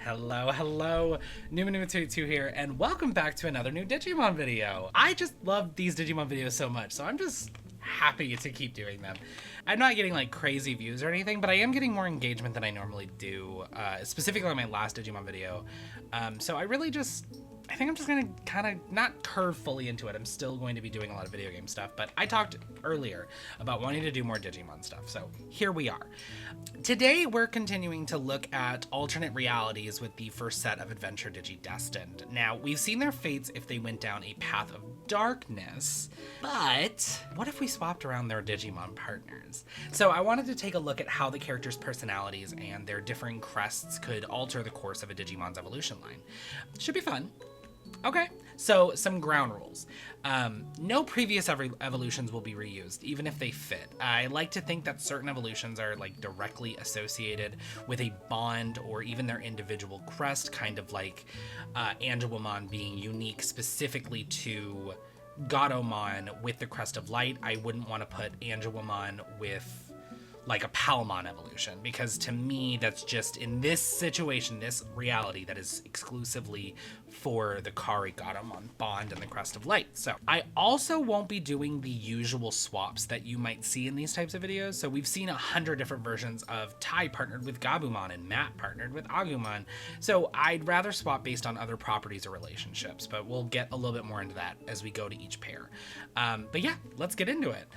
Hello, Numa22 here, and welcome back to another new Digimon video. I just love these Digimon videos so much, so I'm just happy to keep doing them. I'm not getting like crazy views or anything, but I am getting more engagement than I normally do, specifically on my last Digimon video. So I think I'm just gonna kind of not curve fully into it. I'm still going to be doing a lot of video game stuff, but I talked earlier about wanting to do more Digimon stuff, so here we are. Today we're continuing to look at alternate realities with the first set of Adventure DigiDestined. Now, we've seen their fates if they went down a path of darkness, but what if we swapped around their Digimon partners? So I wanted to take a look at how the characters' personalities and their differing crests could alter the course of a Digimon's evolution line. Should be fun. Okay, so some ground rules. No previous evolutions will be reused, even if they fit. I like to think that certain evolutions are like directly associated with a bond or even their individual crest, kind of like Angelomon being unique specifically to Gatomon with the Crest of Light. I wouldn't want to put Angelomon with like a Palmon evolution, because to me that's just, in this situation, this reality, that is exclusively for the Kari Gatomon bond and the Crest of Light. So I also won't be doing the usual swaps that you might see in these types of videos. So we've seen 100 different versions of Tai partnered with Gabumon and Matt partnered with Agumon. So I'd rather swap based on other properties or relationships, but we'll get a little bit more into that as we go to each pair. But yeah, let's get into it.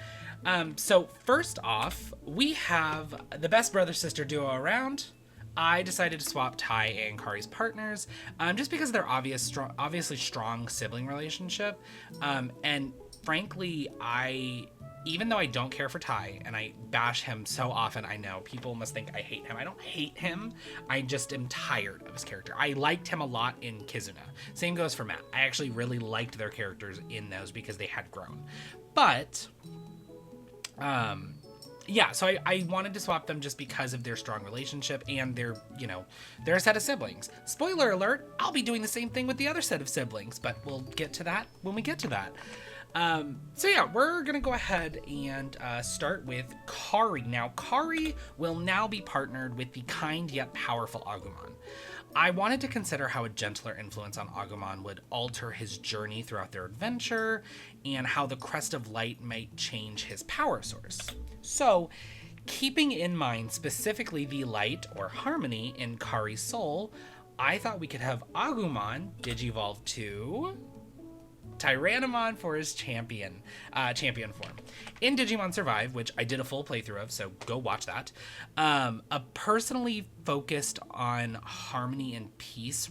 So first off, we have the best brother-sister duo around. I decided to swap Tai and Kari's partners, just because of their obviously strong sibling relationship. And frankly, even though I don't care for Tai and I bash him so often, I know people must think I hate him. I don't hate him. I just am tired of his character. I liked him a lot in Kizuna. Same goes for Matt. I actually really liked their characters in those because they had grown. But yeah, so I wanted to swap them just because of their strong relationship and their a set of siblings. Spoiler alert, I'll be doing the same thing with the other set of siblings, but we'll get to that when we get to that. So yeah, we're gonna go ahead and start with Kari. Now, Kari will now be partnered with the kind yet powerful Agumon. I wanted to consider how a gentler influence on Agumon would alter his journey throughout their adventure, and how the Crest of Light might change his power source. So, keeping in mind specifically the light or harmony in Kari's soul, I thought we could have Agumon digivolve to Tyrannomon for his champion form. In Digimon Survive, which I did a full playthrough of, so go watch that, a personally focused on harmony and peace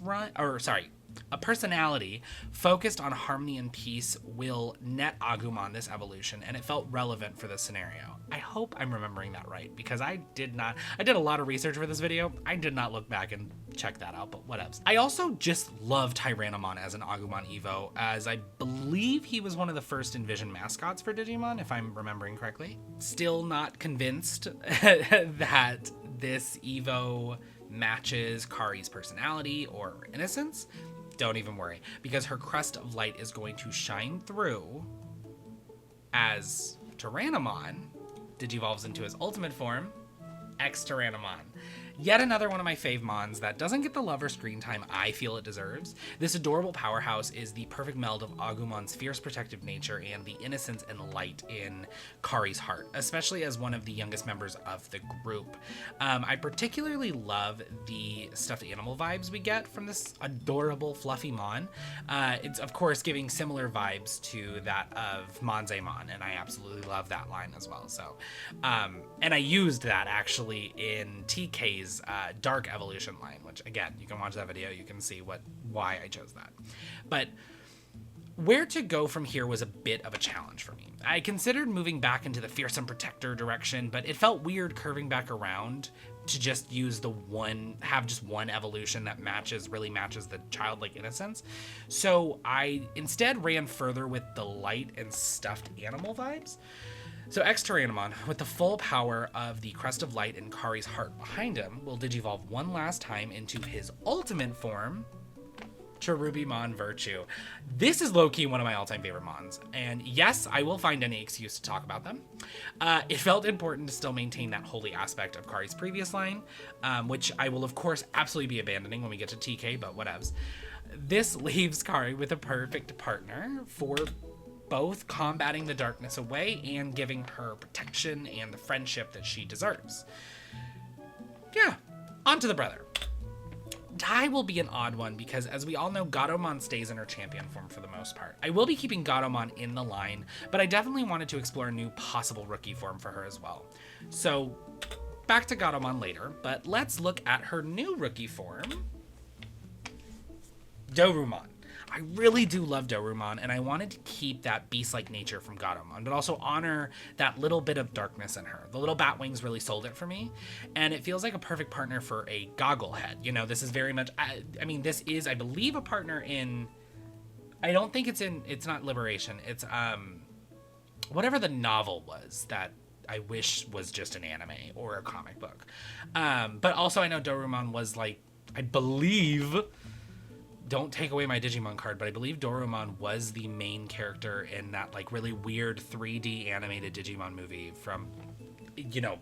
a personality focused on harmony and peace will net Agumon this evolution, and it felt relevant for this scenario. I hope I'm remembering that right, because I did a lot of research for this video. I did not look back and check that out, but whatevs. I also just love Tyrannomon as an Agumon Evo, as I believe he was one of the first Envision mascots for Digimon, if I'm remembering correctly. Still not convinced that this Evo matches Kari's personality or innocence. Don't even worry, because her Crest of Light is going to shine through as Tyrannomon digivolves into his ultimate form, X-Tyrannomon. Yet another one of my fave mons that doesn't get the love or screen time I feel it deserves. This adorable powerhouse is the perfect meld of Agumon's fierce protective nature and the innocence and light in Kari's heart, especially as one of the youngest members of the group. I particularly love the stuffed animal vibes we get from this adorable fluffy mon. It's of course giving similar vibes to that of Monzaemon, and I absolutely love that line as well. So, and I used that actually in TK's Dark Evolution line, which again, you can watch that video, you can see why I chose that. But where to go from here was a bit of a challenge for me. I considered moving back into the fearsome protector direction, but it felt weird curving back around to just use have just one evolution that really matches the childlike innocence. So I instead ran further with the light and stuffed animal vibes. So X-Tyrannomon, with the full power of the Crest of Light and Kari's heart behind him, will digivolve one last time into his ultimate form, Cherubimon Virtue. This is low-key one of my all-time favorite mons, and yes, I will find any excuse to talk about them. It felt important to still maintain that holy aspect of Kari's previous line, which I will of course absolutely be abandoning when we get to TK, but whatevs. This leaves Kari with a perfect partner for both combating the darkness away and giving her protection and the friendship that she deserves. Yeah, on to the brother. Tai will be an odd one because, as we all know, Gatomon stays in her champion form for the most part. I will be keeping Gatomon in the line, but I definitely wanted to explore a new possible rookie form for her as well. So, back to Gatomon later, but let's look at her new rookie form, Dorumon. I really do love Dorumon, and I wanted to keep that beast-like nature from Gatomon, but also honor that little bit of darkness in her. The little bat wings really sold it for me, and it feels like a perfect partner for a Gogglehead. You know, this is very much, I mean, this is, I believe, a partner in, I don't think it's not Liberation, it's, whatever the novel was that I wish was just an anime or a comic book. But also I know Dorumon was, like, I believe, don't take away my Digimon card, but I believe Dorumon was the main character in that, like, really weird 3D animated Digimon movie from, you know,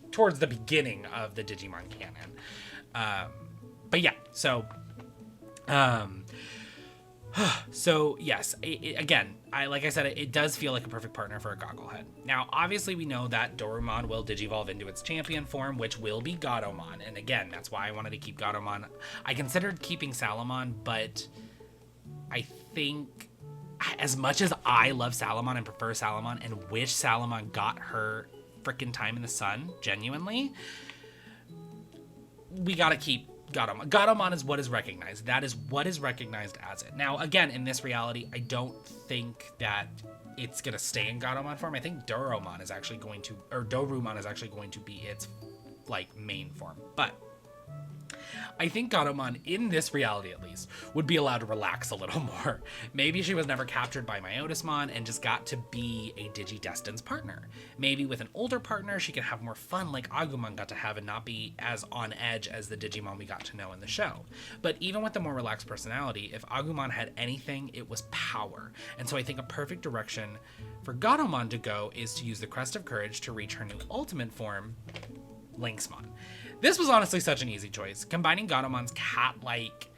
towards the beginning of the Digimon canon. But yeah, so yes, again, like I said, it does feel like a perfect partner for a Gogglehead. Now, obviously, we know that Dorumon will digivolve into its champion form, which will be Gatomon. And again, that's why I wanted to keep Gatomon. I considered keeping Salamon, but I think as much as I love Salamon and prefer Salamon and wish Salamon got her freaking time in the sun, genuinely, we gotta keep Gatomon. Gatomon is what is recognized. That is what is recognized as it. Now, again, in this reality, I don't think that it's going to stay in Gatomon form. I think Dorumon is actually going to be its, like, main form. But I think Gatomon, in this reality at least, would be allowed to relax a little more. Maybe she was never captured by Myotismon and just got to be a DigiDestined's partner. Maybe with an older partner, she could have more fun like Agumon got to have and not be as on edge as the Digimon we got to know in the show. But even with the more relaxed personality, if Agumon had anything, it was power. And so I think a perfect direction for Gatomon to go is to use the Crest of Courage to reach her new ultimate form, Lynxmon. This was honestly such an easy choice. Combining Gatomon's cat-like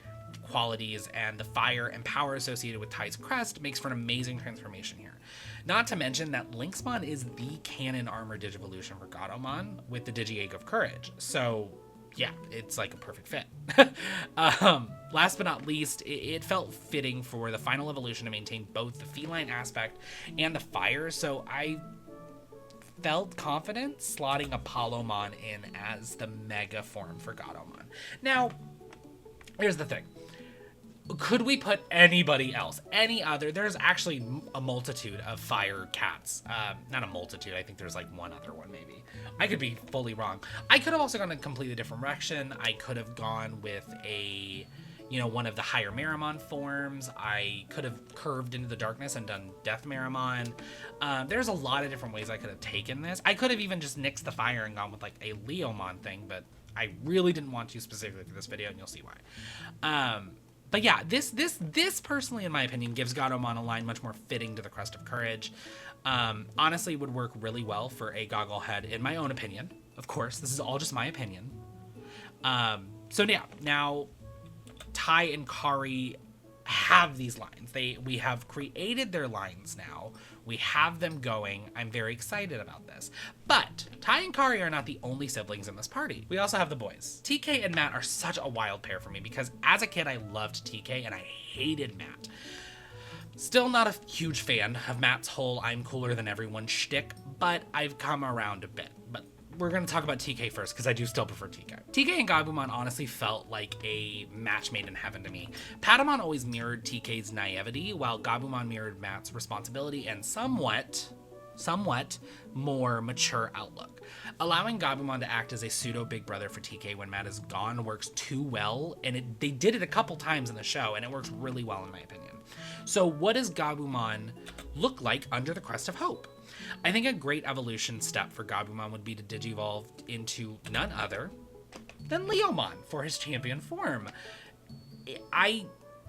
qualities and the fire and power associated with Tai's crest makes for an amazing transformation here. Not to mention that Lynxmon is the canon armor digivolution for Gatomon with the Digi-Egg of Courage. So yeah, it's like a perfect fit. Last but not least, it felt fitting for the final evolution to maintain both the feline aspect and the fire, so I felt confident slotting Apollomon in as the mega form for Gatomon. Now, here's the thing. Could we put anybody else? Any other? There's actually a multitude of fire cats. Not a multitude. I think there's like one other one maybe. I could be fully wrong. I could have also gone a completely different direction. I could have gone with a, you know, one of the higher Meramon forms. I could have curved into the darkness and done Death Meramon. There's a lot of different ways I could have taken this. I could have even just nixed the fire and gone with like a Leomon thing, but I really didn't want to specifically for this video, and you'll see why. But yeah, this personally, in my opinion, gives Gatomon a line much more fitting to the Crest of Courage. Honestly, would work really well for a Gogglehead, in my own opinion. Of course, this is all just my opinion. So yeah, now Tai and Kari have these lines. We have created their lines now. We have them going. I'm very excited about this. But Tai and Kari are not the only siblings in this party. We also have the boys. TK and Matt are such a wild pair for me because as a kid, I loved TK and I hated Matt. Still not a huge fan of Matt's whole I'm cooler than everyone shtick, but I've come around a bit. But we're going to talk about TK first because I do still prefer TK. TK and Gabumon honestly felt like a match made in heaven to me. Patamon always mirrored TK's naivety, while Gabumon mirrored Matt's responsibility and somewhat more mature outlook. Allowing Gabumon to act as a pseudo big brother for TK when Matt is gone works too well, and they did it a couple times in the show, and it works really well in my opinion. So what does Gabumon look like under the Crest of Hope? I think a great evolution step for Gabumon would be to digivolve into none other than Leomon for his champion form.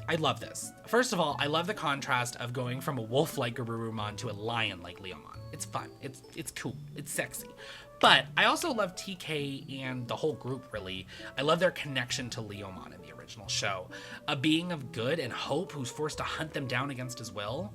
I love this. First of all, I love the contrast of going from a wolf-like Garurumon to a lion-like Leomon. It's fun. It's cool. It's sexy. But I also love TK and the whole group, really. I love their connection to Leomon in the original show. A being of good and hope who's forced to hunt them down against his will.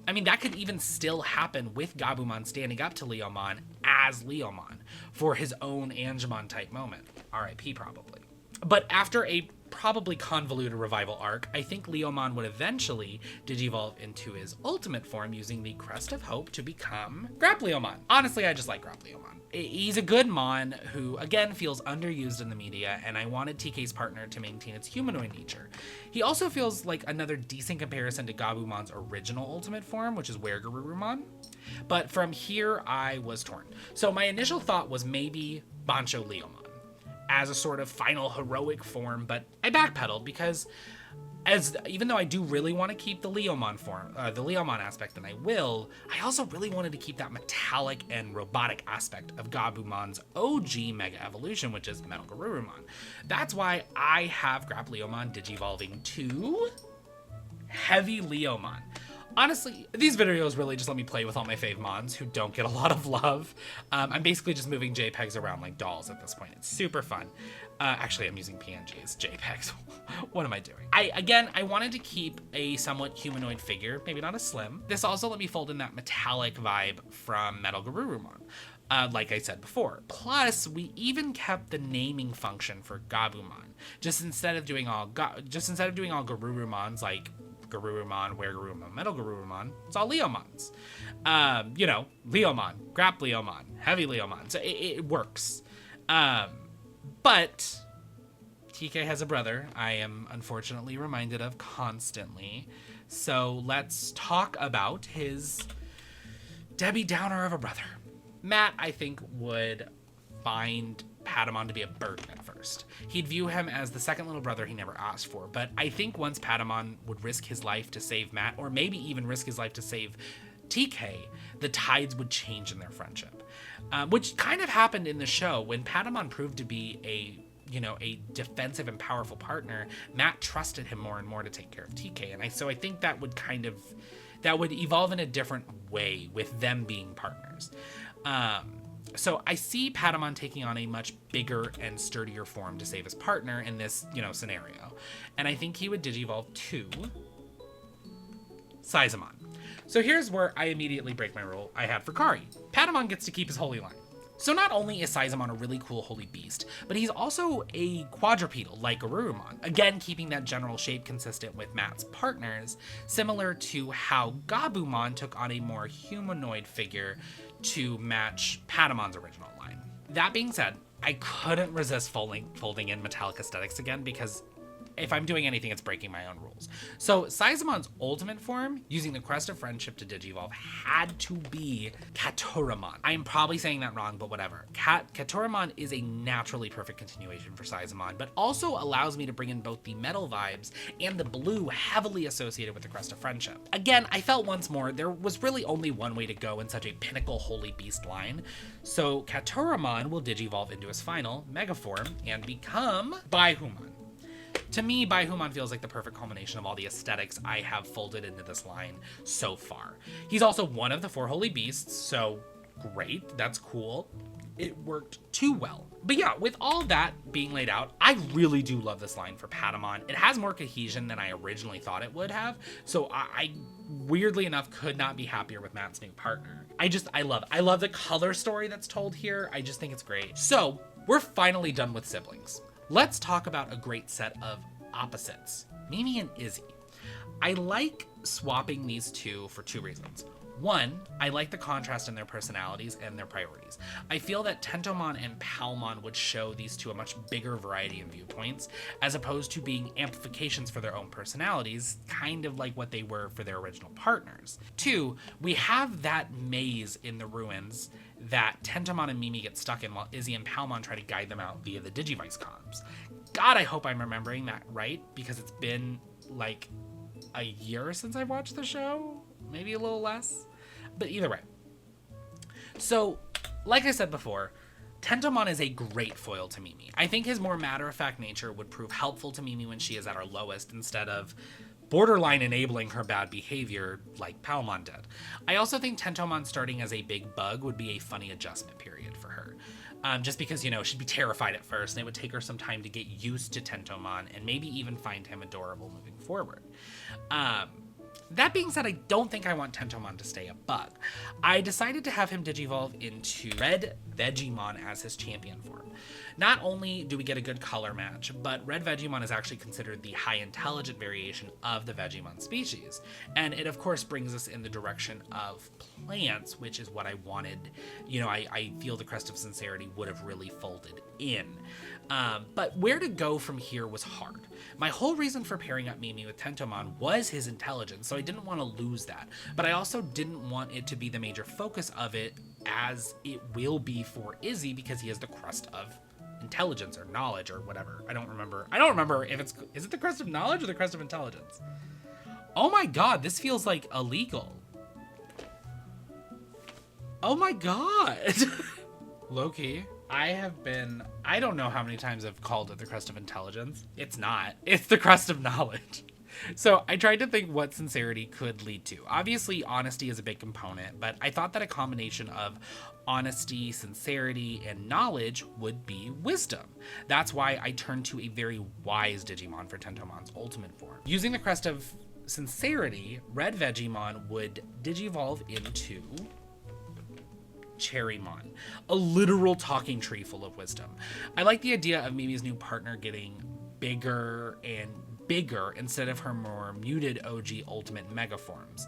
I mean, that could even still happen with Gabumon standing up to Leomon as Leomon for his own Angemon-type moment. RIP, probably. But after a probably convoluted revival arc, I think Leomon would eventually digivolve into his ultimate form using the Crest of Hope to become Grapleomon. Honestly, I just like Grapleomon. He's a good Mon who, again, feels underused in the media, and I wanted TK's partner to maintain its humanoid nature. He also feels like another decent comparison to Gabumon's original ultimate form, which is Weregarurumon. But from here, I was torn. So my initial thought was maybe Bancho Leomon as a sort of final heroic form, but I backpedaled because even though I do really want to keep the Leomon form, the Leomon aspect, and I will, I also really wanted to keep that metallic and robotic aspect of Gabumon's OG Mega Evolution, which is Metal Garurumon. That's why I have Grapleomon digivolving to Heavy Leomon. Honestly, these videos really just let me play with all my fave Mons who don't get a lot of love. I'm basically just moving JPEGs around like dolls at this point. It's super fun. Actually, I'm using PNGs, JPEGs. What am I doing? I wanted to keep a somewhat humanoid figure, maybe not as slim. This also let me fold in that metallic vibe from Metal Garurumon, like I said before. Plus, we even kept the naming function for Gabumon. Just instead of doing all Garurumons like Garurumon, Weregarurumon, Metal Garurumon, it's all Leomons. Leomon, Grapleomon, Heavy Leomon. So it works. But TK has a brother I am unfortunately reminded of constantly. So let's talk about his Debbie Downer of a brother. Matt, I think, would find Patamon to be a burden at first. He'd view him as the second little brother he never asked for, but I think once Patamon would risk his life to save Matt, or maybe even risk his life to save TK, the tides would change in their friendship. Which kind of happened in the show. When Patamon proved to be a defensive and powerful partner, Matt trusted him more and more to take care of TK, and so I think that would evolve in a different way with them being partners. So I see Patamon taking on a much bigger and sturdier form to save his partner in this, scenario. And I think he would digivolve to Sizemon. So here's where I immediately break my rule I had for Kari. Patamon gets to keep his holy line. So not only is Sizemon a really cool holy beast, but he's also a quadrupedal like Garurumon, again keeping that general shape consistent with Matt's partners, similar to how Gabumon took on a more humanoid figure to match Patamon's original line. That being said, I couldn't resist folding in metallic aesthetics again because if I'm doing anything, it's breaking my own rules. So Sizemon's ultimate form, using the Crest of Friendship to digivolve, had to be Katoramon. I am probably saying that wrong, but whatever. Katoramon is a naturally perfect continuation for Sizemon, but also allows me to bring in both the metal vibes and the blue heavily associated with the Crest of Friendship. Again, I felt once more there was really only one way to go in such a pinnacle holy beast line. So Katoramon will digivolve into his final mega form and become Baihumon. To me, Baihumon feels like the perfect culmination of all the aesthetics I have folded into this line so far. He's also one of the 4 holy beasts, so great, that's cool. It worked too well. But yeah, with all that being laid out, I really do love this line for Patamon. It has more cohesion than I originally thought it would have, so I weirdly enough could not be happier with Matt's new partner. I love the color story that's told here. I just think it's great. So we're finally done with siblings. Let's talk about a great set of opposites, Mimi and Izzy. I like swapping these two for 2 reasons. One, I like the contrast in their personalities and their priorities. I feel that Tentomon and Palmon would show these two a much bigger variety of viewpoints, as opposed to being amplifications for their own personalities, kind of like what they were for their original partners. 2, we have that maze in the ruins that Tentomon and Mimi get stuck in while Izzy and Palmon try to guide them out via the Digivice comms. God, I hope I'm remembering that right, because it's been like a year since I've watched the show, maybe a little less, but either way. So, like I said before, Tentomon is a great foil to Mimi. I think his more matter-of-fact nature would prove helpful to Mimi when she is at her lowest, instead of borderline enabling her bad behavior like Palmon did. I also think Tentomon starting as a big bug would be a funny adjustment period for her. Just because, she'd be terrified at first, and it would take her some time to get used to Tentomon and maybe even find him adorable moving forward. That being said, I don't think I want Tentomon to stay a bug. I decided to have him digivolve into Red Vegiemon as his champion form. Not only do we get a good color match, but Red Vegiemon is actually considered the high intelligent variation of the Vegiemon species. And it of course brings us in the direction of plants, which is what I wanted. I feel the Crest of Sincerity would have really folded in. But where to go from here was hard. My whole reason for pairing up Mimi with Tentomon was his intelligence, so I didn't want to lose that. But I also didn't want it to be the major focus of it, as it will be for Izzy, because he has the Crest of Intelligence or Knowledge or whatever. I don't remember if is it the Crest of Knowledge or the Crest of Intelligence? Oh my god, this feels like illegal. Oh my god. Low-key, I don't know how many times I've called it the Crest of Intelligence. It's not. It's the Crest of Knowledge. So I tried to think what sincerity could lead to. Obviously, honesty is a big component, but I thought that a combination of honesty, sincerity, and knowledge would be wisdom. That's why I turned to a very wise Digimon for Tentomon's ultimate form. Using the Crest of Sincerity, Red Vegiemon would digivolve into Cherrymon, a literal talking tree full of wisdom. I like the idea of Mimi's new partner getting bigger and bigger instead of her more muted OG Ultimate Mega forms,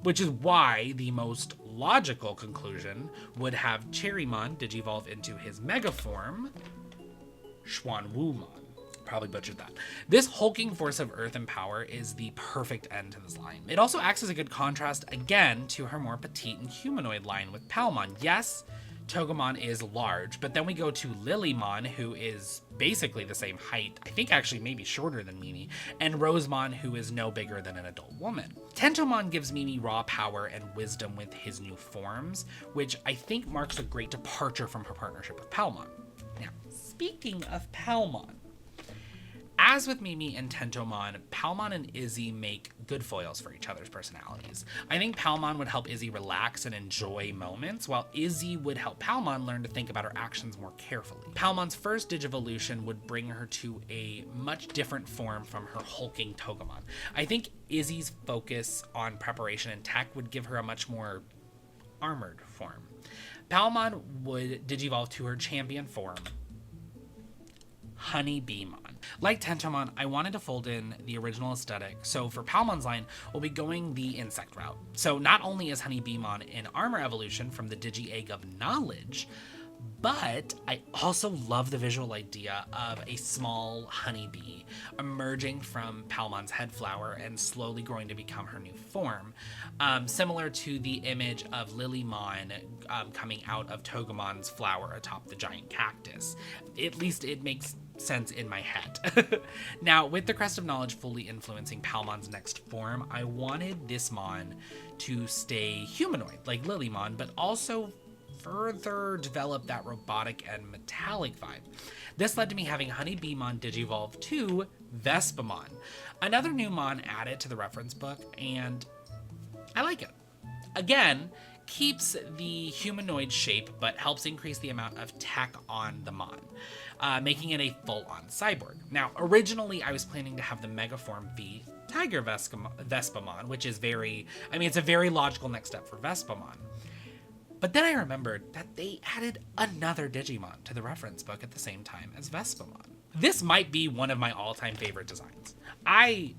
which is why the most logical conclusion would have Cherrymon digivolve into his Mega form, Xuanwumon. Probably butchered that. This hulking force of earth and power is the perfect end to this line. It also acts as a good contrast, again, to her more petite and humanoid line with Palmon. Yes, Togemon is large, but then we go to Lilymon, who is basically the same height, I think actually maybe shorter than Mimi, and Rosemon, who is no bigger than an adult woman. Tentomon gives Mimi raw power and wisdom with his new forms, which I think marks a great departure from her partnership with Palmon. Now, speaking of Palmon, as with Mimi and Tentomon, Palmon and Izzy make good foils for each other's personalities. I think Palmon would help Izzy relax and enjoy moments, while Izzy would help Palmon learn to think about her actions more carefully. Palmon's first Digivolution would bring her to a much different form from her hulking Togemon. I think Izzy's focus on preparation and tech would give her a much more armored form. Palmon would digivolve to her champion form, Honeybeemon. Like Tentomon, I wanted to fold in the original aesthetic, so for Palmon's line, we'll be going the insect route. So not only is Honeybeemon an armor evolution from the Digi-Egg of Knowledge, but I also love the visual idea of a small honeybee emerging from Palmon's head flower and slowly growing to become her new form, similar to the image of Lilymon coming out of Togemon's flower atop the giant cactus. At least it makes sense in my head. Now, with the Crest of Knowledge fully influencing Palmon's next form, I wanted this Mon to stay humanoid like Lilymon, but also further develop that robotic and metallic vibe. This led to me having Honeybeemon digivolve to Vespamon, another new Mon added to the reference book, and I like it. Again, keeps the humanoid shape, but helps increase the amount of tech on the Mon, making it a full-on cyborg. Now, originally I was planning to have the Megaform be Tiger Vespamon, which is it's a very logical next step for Vespamon. But then I remembered that they added another Digimon to the reference book at the same time as Vespamon. This might be one of my all-time favorite designs. I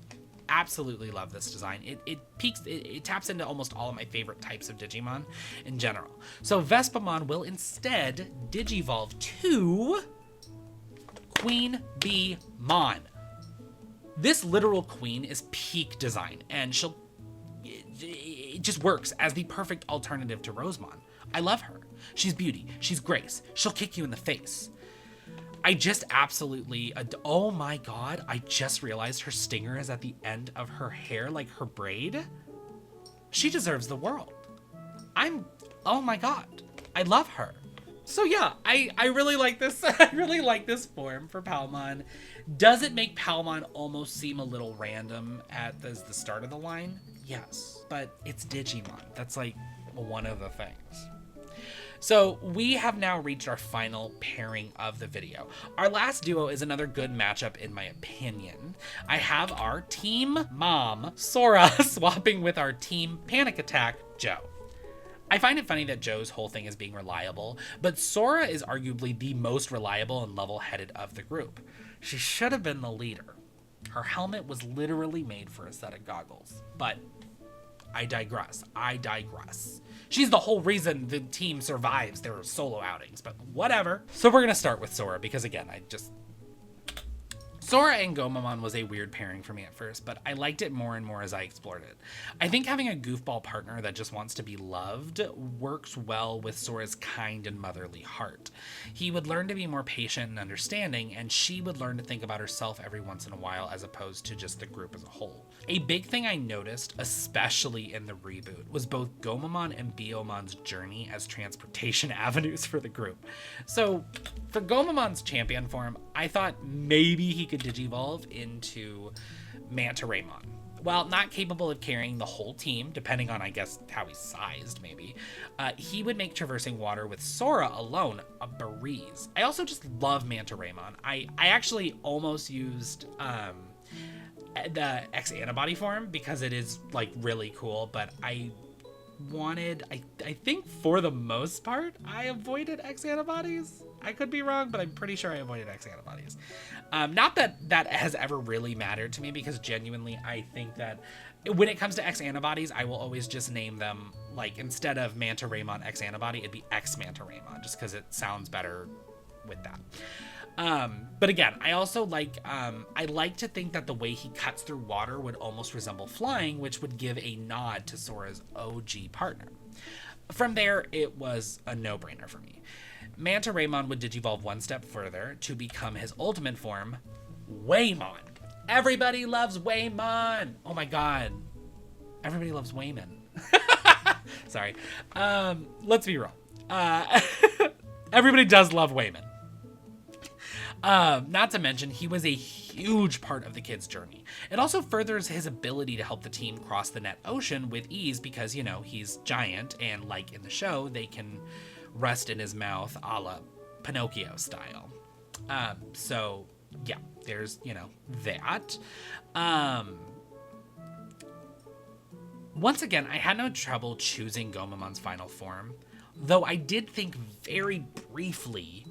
absolutely love this design. It taps into almost all of my favorite types of Digimon in general. So Vespamon will instead digivolve to Queen Bee Mon. This literal queen is peak design, and it just works as the perfect alternative to Rosemon. I love her. She's beauty. She's grace. She'll kick you in the face. I just absolutely, oh my god, I just realized her stinger is at the end of her hair, like her braid. She deserves the world. Oh my god, I love her. So yeah, I really like this. I really like this form for Palmon. Does it make Palmon almost seem a little random as the start of the line? Yes, but it's Digimon. That's like one of the things. So we have now reached our final pairing of the video. Our last duo is another good matchup in my opinion. I have our Team Mom, Sora, swapping with our Team Panic Attack, Joe. I find it funny that Joe's whole thing is being reliable, but Sora is arguably the most reliable and level-headed of the group. She should have been the leader. Her helmet was literally made for a set of goggles, but I digress. She's the whole reason the team survives their solo outings, but whatever. So we're gonna start with Sora because again, Sora and Gomamon was a weird pairing for me at first, but I liked it more and more as I explored it. I think having a goofball partner that just wants to be loved works well with Sora's kind and motherly heart. He would learn to be more patient and understanding, and she would learn to think about herself every once in a while as opposed to just the group as a whole. A big thing I noticed, especially in the reboot, was both Gomamon and Biomon's journey as transportation avenues for the group. So, for Gomamon's champion form, I thought maybe he could digivolve into Manta-Raymon. While not capable of carrying the whole team, depending on, I guess, how he's sized, maybe, he would make traversing water with Sora alone a breeze. I also just love Manta-Raymon. I actually almost used the X antibody form because it is, like, really cool, but I think for the most part, I avoided X antibodies. I could be wrong, but I'm pretty sure I avoided X antibodies. Not that that has ever really mattered to me because genuinely I think that when it comes to X antibodies, I will always just name them, like, instead of Manta-Raymon X antibody, it'd be X Manta-Raymon just because it sounds better with that. But again, I also I like to think that the way he cuts through water would almost resemble flying, which would give a nod to Sora's OG partner. From there, it was a no-brainer for me. Manta-Raymon would digivolve one step further to become his ultimate form, Waymon. Everybody loves Waymon! Oh my god. Everybody loves Wayman. Sorry. Let's be real. Everybody does love Wayman. Not to mention, he was a huge part of the kid's journey. It also furthers his ability to help the team cross the net ocean with ease because, you know, he's giant and, like in the show, they can rest in his mouth a la Pinocchio style. So, yeah, there's, you know, that. Once again, I had no trouble choosing Gomamon's final form, though I did think very briefly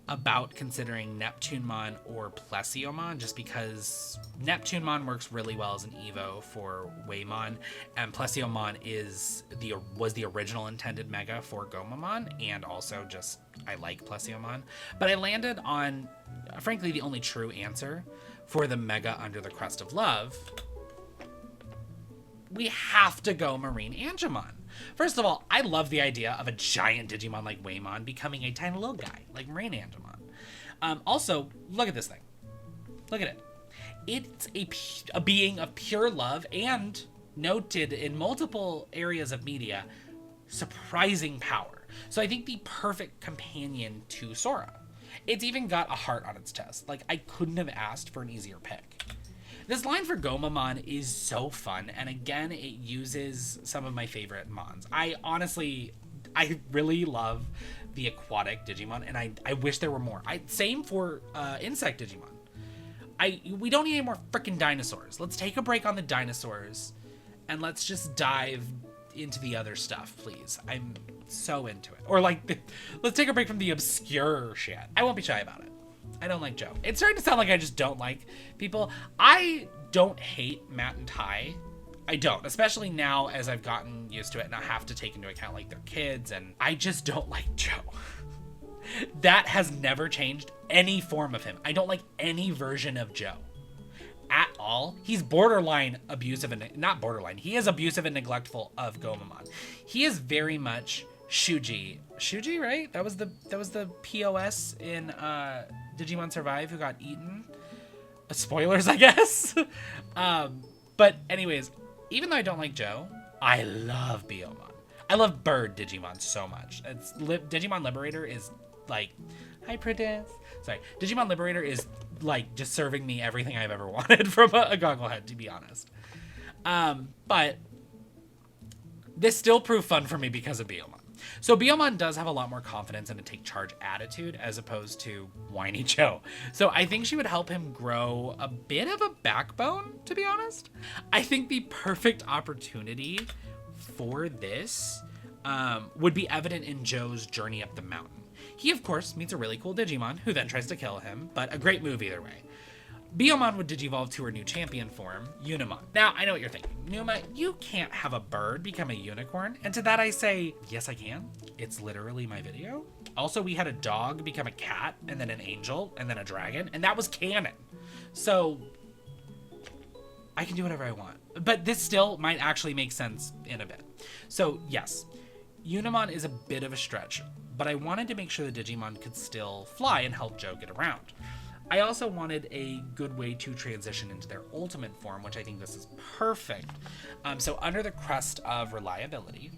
about considering Neptunemon or Plesiomon, just because Neptunemon works really well as an Evo for Waymon, and Plesiomon was the original intended Mega for Gomamon, and also just I like Plesiomon. But I landed on, frankly, the only true answer for the Mega Under the Crust of Love. We have to go Marine Angemon. First of all, I love the idea of a giant Digimon like Waymon becoming a tiny little guy like Marine Angemon. Also, look at this thing. Look at it. It's a being of pure love and, noted in multiple areas of media, surprising power. So I think the perfect companion to Sora. It's even got a heart on its chest. Like, I couldn't have asked for an easier pick. This line for Gomamon is so fun, and again, it uses some of my favorite mons. I really love the aquatic Digimon, and I wish there were more. Same for insect Digimon. We don't need any more freaking dinosaurs. Let's take a break on the dinosaurs, and let's just dive into the other stuff, please. I'm so into it. Or let's take a break from the obscure shit. I won't be shy about it. I don't like Joe. It's starting to sound like I just don't like people. I don't hate Matt and Tai. I don't, especially now as I've gotten used to it and I have to take into account like their kids, and I just don't like Joe. That has never changed any form of him. I don't like any version of Joe at all. He's borderline abusive and not borderline. He is abusive and neglectful of Gomamon. He is very much Shuji, right? That was the POS in Digimon Survive who got eaten. Spoilers, I guess. But anyways, even though I don't like Joe, I love Biyomon. I love bird Digimon so much. Digimon Liberator is like, hi Prudence. Sorry, Digimon Liberator is like just serving me everything I've ever wanted from a gogglehead, to be honest. But this still proved fun for me because of Biyomon. So Biyomon does have a lot more confidence and a take charge attitude as opposed to whiny Joe. So I think she would help him grow a bit of a backbone, to be honest. I think the perfect opportunity for this would be evident in Joe's journey up the mountain. He, of course, meets a really cool Digimon who then tries to kill him, but a great move either way. Biyomon would digivolve to her new champion form, Unimon. Now, I know what you're thinking. Numa, you can't have a bird become a unicorn. And to that I say, yes, I can. It's literally my video. Also, we had a dog become a cat, and then an angel, and then a dragon, and that was canon. So, I can do whatever I want. But this still might actually make sense in a bit. So, yes, Unimon is a bit of a stretch, but I wanted to make sure the Digimon could still fly and help Joe get around. I also wanted a good way to transition into their ultimate form, which I think this is perfect. So under the crust of reliability,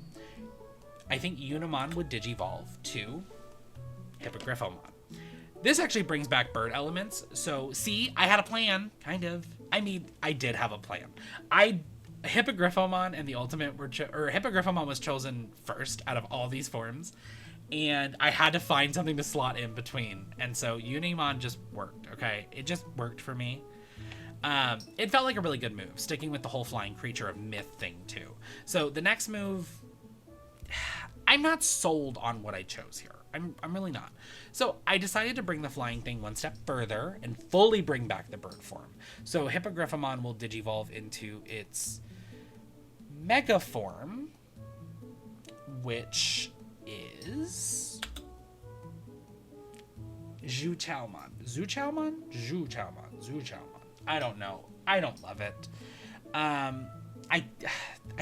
I think Unimon would digivolve to Hippogriffomon. This actually brings back bird elements. So see, I had a plan, kind of. I mean, I did have a plan. Hippogriffomon and the ultimate were, Hippogriffomon was chosen first out of all these forms. And I had to find something to slot in between. And so Unimon just worked, okay? It just worked for me. It felt like a really good move, sticking with the whole flying creature of myth thing too. So the next move, I'm not sold on what I chose here. I'm really not. So I decided to bring the flying thing one step further and fully bring back the bird form. So Hippogriffomon will digivolve into its mega form, which is Zhuchaomon. Zhuchaomon? Zhuchaomon. I don't know. I don't love it. I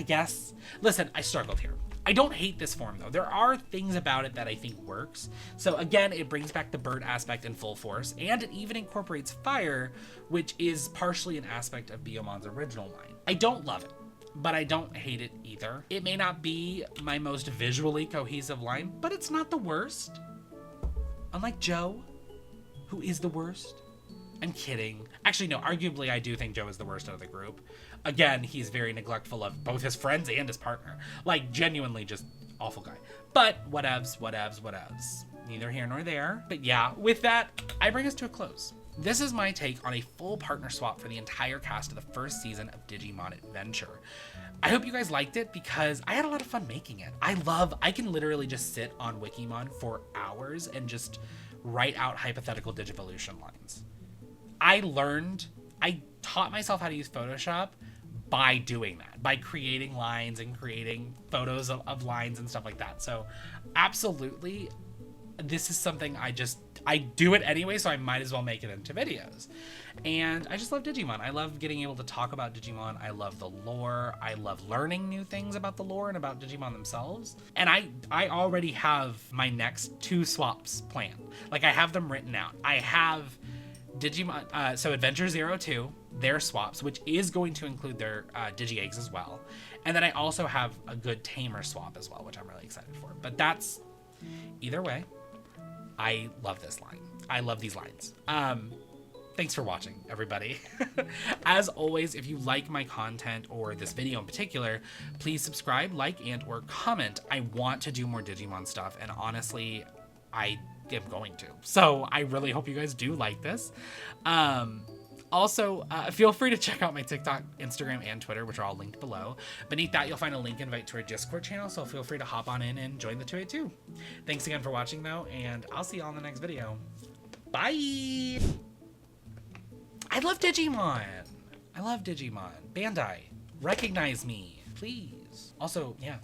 guess. Listen, I struggled here. I don't hate this form though. There are things about it that I think works. So again, it brings back the bird aspect in full force, and it even incorporates fire, which is partially an aspect of Biyomon's original line. I don't love it, but I don't hate it either. It may not be my most visually cohesive line, but it's not the worst. Unlike Joe, who is the worst. I'm kidding. Actually, no, arguably I do think Joe is the worst out of the group. Again, he's very neglectful of both his friends and his partner. Like, genuinely just awful guy. But whatevs. Neither here nor there. But yeah, with that, I bring us to a close. This is my take on a full partner swap for the entire cast of the first season of Digimon Adventure. I hope you guys liked it because I had a lot of fun making it. I can literally just sit on Wikimon for hours and just write out hypothetical Digivolution lines. I taught myself how to use Photoshop by doing that, by creating lines and creating photos of lines and stuff like that. So absolutely, this is something I do it anyway, so I might as well make it into videos. And I just love Digimon. I love getting able to talk about Digimon. I love the lore. I love learning new things about the lore and about Digimon themselves. And I already have my next 2 swaps planned. Like, I have them written out. I have Digimon, so Adventure 02, their swaps, which is going to include their Digi-Eggs as well. And then I also have a good Tamer swap as well, which I'm really excited for. But that's, either way, I love this line. I love these lines. Thanks for watching, everybody. As always, if you like my content or this video in particular, please subscribe, like, and or comment. I want to do more Digimon stuff, and honestly, I am going to. So I really hope you guys do like this. Also, feel free to check out my TikTok, Instagram, and Twitter, which are all linked below. Beneath that, you'll find a link invite to our Discord channel, so feel free to hop on in and join the 282. Thanks again for watching, though, and I'll see you all in the next video. Bye! I love Digimon! I love Digimon. Bandai, recognize me, please. Also, yeah.